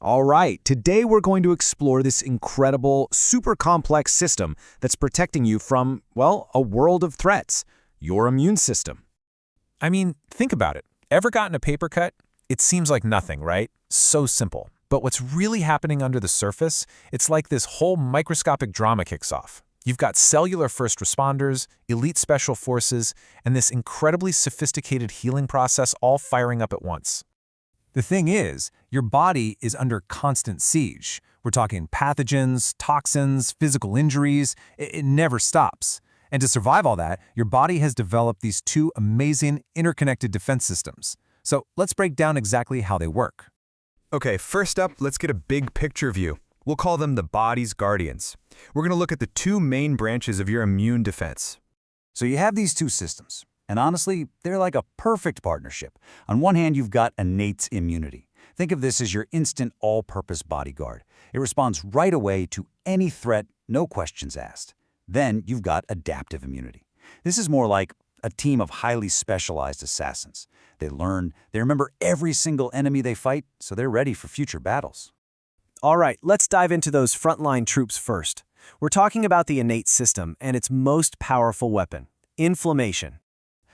All right, today we're going to explore this incredible, super complex system that's protecting you from, well, a world of threats, your immune system. I mean, think about it. Ever gotten a paper cut? It seems like nothing, right? So simple. But what's really happening under the surface, it's like this whole microscopic drama kicks off. You've got cellular first responders, elite special forces, and this incredibly sophisticated healing process all firing up at once. The thing is, your body is under constant siege. We're talking pathogens, toxins, physical injuries. It never stops. And to survive all that, your body has developed these two amazing interconnected defense systems. So let's break down exactly how they work. Okay, first up, let's get a big picture view. We'll call them the body's guardians. We're going to look at the two main branches of your immune defense. So you have these two systems, and honestly, they're like a perfect partnership. On one hand, you've got innate immunity. Think of this as your instant all-purpose bodyguard. It responds right away to any threat, no questions asked. Then you've got adaptive immunity. This is more like a team of highly specialized assassins. They learn, they remember every single enemy they fight, so they're ready for future battles. All right, let's dive into those frontline troops first. We're talking about the innate system and its most powerful weapon, inflammation.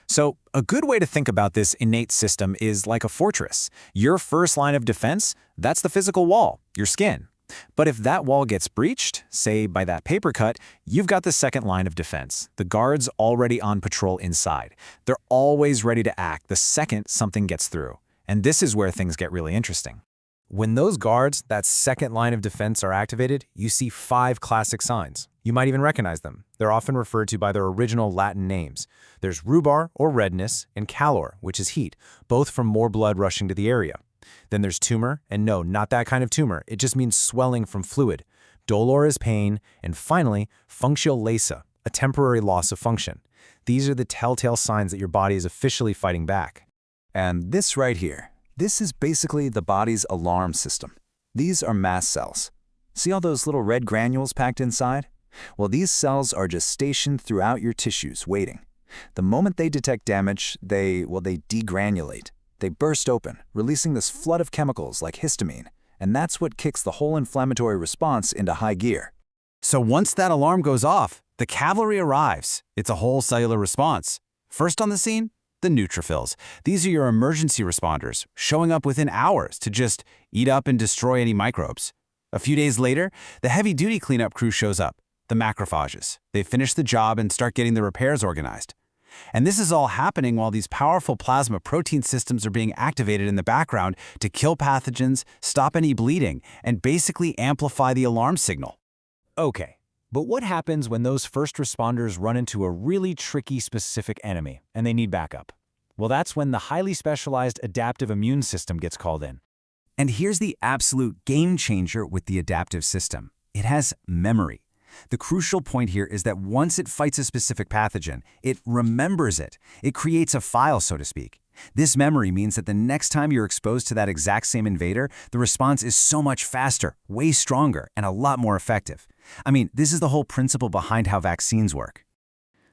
So, a good way to think about this innate system is like a fortress. Your first line of defense, that's the physical wall, your skin. But if that wall gets breached, say by that paper cut, you've got the second line of defense, the guards already on patrol inside. They're always ready to act the second something gets through. And this is where things get really interesting. When those guards, that second line of defense, are activated, you see 5 classic signs. You might even recognize them. They're often referred to by their original Latin names. There's rubor, or redness, and calor, which is heat, both from more blood rushing to the area. Then there's tumor, and no, not that kind of tumor. It just means swelling from fluid. Dolor is pain, and finally, functio laesa, a temporary loss of function. These are the telltale signs that your body is officially fighting back. And this right here, this is basically the body's alarm system. These are mast cells. See all those little red granules packed inside? Well, these cells are just stationed throughout your tissues, waiting. The moment they detect damage, they degranulate. They burst open, releasing this flood of chemicals like histamine, and that's what kicks the whole inflammatory response into high gear. So once that alarm goes off, the cavalry arrives. It's a whole cellular response. First on the scene, the neutrophils. These are your emergency responders, showing up within hours to just eat up and destroy any microbes. A few days later, the heavy-duty cleanup crew shows up, the macrophages. They finish the job and start getting the repairs organized. And this is all happening while these powerful plasma protein systems are being activated in the background to kill pathogens, stop any bleeding, and basically amplify the alarm signal. Okay, but what happens when those first responders run into a really tricky specific enemy and they need backup? Well, that's when the highly specialized adaptive immune system gets called in. And here's the absolute game changer with the adaptive system. It has memory. The crucial point here is that once it fights a specific pathogen, it remembers it. It creates a file, so to speak. This memory means that the next time you're exposed to that exact same invader, the response is so much faster, way stronger, and a lot more effective. I mean, this is the whole principle behind how vaccines work.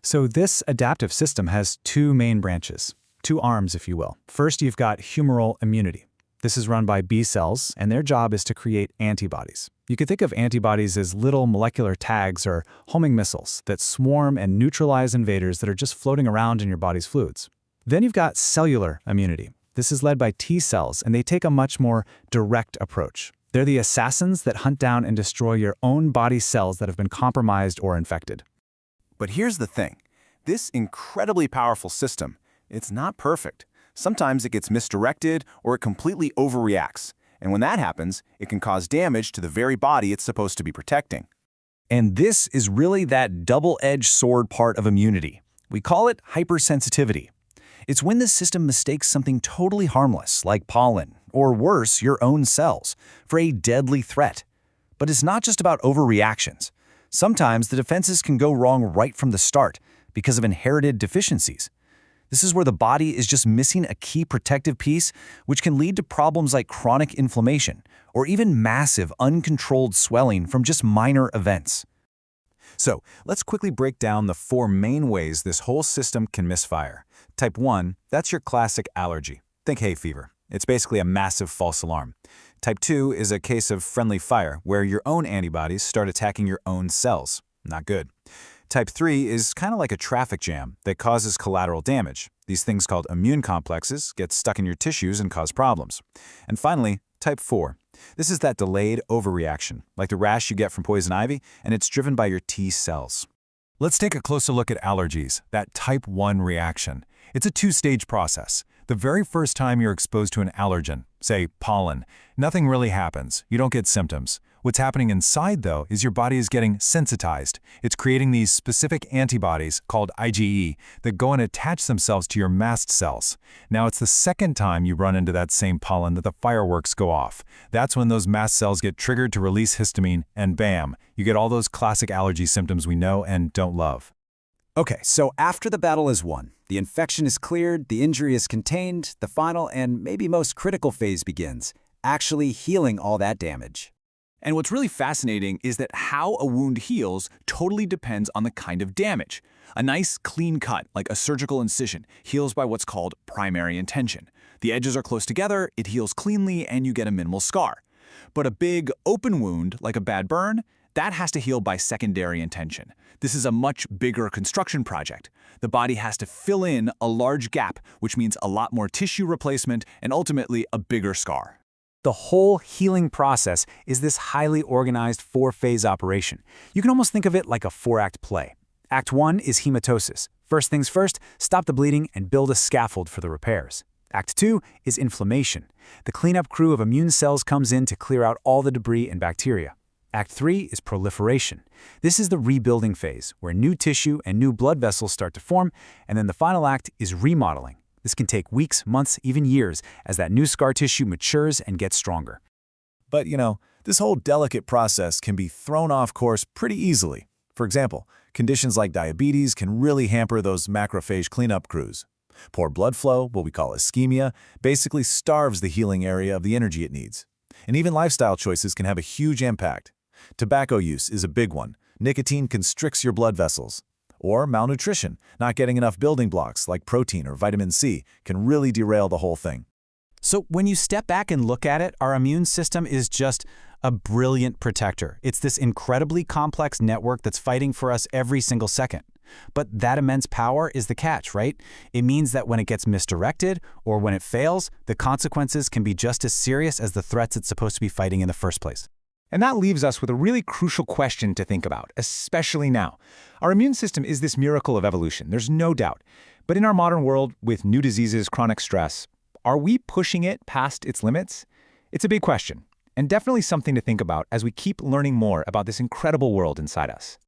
So this adaptive system has two main branches, two arms, if you will. First, you've got humoral immunity. This is run by B cells, and their job is to create antibodies. You could think of antibodies as little molecular tags or homing missiles that swarm and neutralize invaders that are just floating around in your body's fluids. Then you've got cellular immunity. This is led by T cells, and they take a much more direct approach. They're the assassins that hunt down and destroy your own body cells that have been compromised or infected. But here's the thing. This incredibly powerful system, it's not perfect. Sometimes it gets misdirected or it completely overreacts. And when that happens, it can cause damage to the very body it's supposed to be protecting. And this is really that double-edged sword part of immunity. We call it hypersensitivity. It's when the system mistakes something totally harmless, like pollen, or worse, your own cells, for a deadly threat. But it's not just about overreactions. Sometimes the defenses can go wrong right from the start because of inherited deficiencies. This is where the body is just missing a key protective piece, which can lead to problems like chronic inflammation or even massive, uncontrolled swelling from just minor events. So, let's quickly break down the 4 main ways this whole system can misfire. Type 1, that's your classic allergy. Think hay fever. It's basically a massive false alarm. Type 2 is a case of friendly fire, where your own antibodies start attacking your own cells. Not good. Type 3 is kind of like a traffic jam that causes collateral damage. These things called immune complexes get stuck in your tissues and cause problems. And finally, Type 4. This is that delayed overreaction, like the rash you get from poison ivy, and it's driven by your T cells. Let's take a closer look at allergies, that type 1 reaction. It's a two-stage process. The very first time you're exposed to an allergen, say pollen, nothing really happens. You don't get symptoms. What's happening inside, though, is your body is getting sensitized. It's creating these specific antibodies, called IgE, that go and attach themselves to your mast cells. Now, it's the second time you run into that same pollen that the fireworks go off. That's when those mast cells get triggered to release histamine, and bam, you get all those classic allergy symptoms we know and don't love. Okay, so after the battle is won, the infection is cleared, the injury is contained, the final and maybe most critical phase begins, actually healing all that damage. And what's really fascinating is that how a wound heals totally depends on the kind of damage. A nice, clean cut, like a surgical incision, heals by what's called primary intention. The edges are close together, it heals cleanly, and you get a minimal scar. But a big, open wound, like a bad burn, that has to heal by secondary intention. This is a much bigger construction project. The body has to fill in a large gap, which means a lot more tissue replacement and ultimately a bigger scar. The whole healing process is this highly organized four-phase operation. You can almost think of it like a four-act play. Act 1 is hematosis. First things first, stop the bleeding and build a scaffold for the repairs. Act 2 is inflammation. The cleanup crew of immune cells comes in to clear out all the debris and bacteria. Act 3 is proliferation. This is the rebuilding phase, where new tissue and new blood vessels start to form, and then the final act is remodeling. This can take weeks, months, even years, as that new scar tissue matures and gets stronger. But, this whole delicate process can be thrown off course pretty easily. For example, conditions like diabetes can really hamper those macrophage cleanup crews. Poor blood flow, what we call ischemia, basically starves the healing area of the energy it needs. And even lifestyle choices can have a huge impact. Tobacco use is a big one. Nicotine constricts your blood vessels. Or malnutrition, not getting enough building blocks like protein or vitamin C, can really derail the whole thing. So when you step back and look at it, our immune system is just a brilliant protector. It's this incredibly complex network that's fighting for us every single second. But that immense power is the catch, right? It means that when it gets misdirected or when it fails, the consequences can be just as serious as the threats it's supposed to be fighting in the first place. And that leaves us with a really crucial question to think about, especially now. Our immune system is this miracle of evolution, there's no doubt. But in our modern world, with new diseases, chronic stress, are we pushing it past its limits? It's a big question, and definitely something to think about as we keep learning more about this incredible world inside us.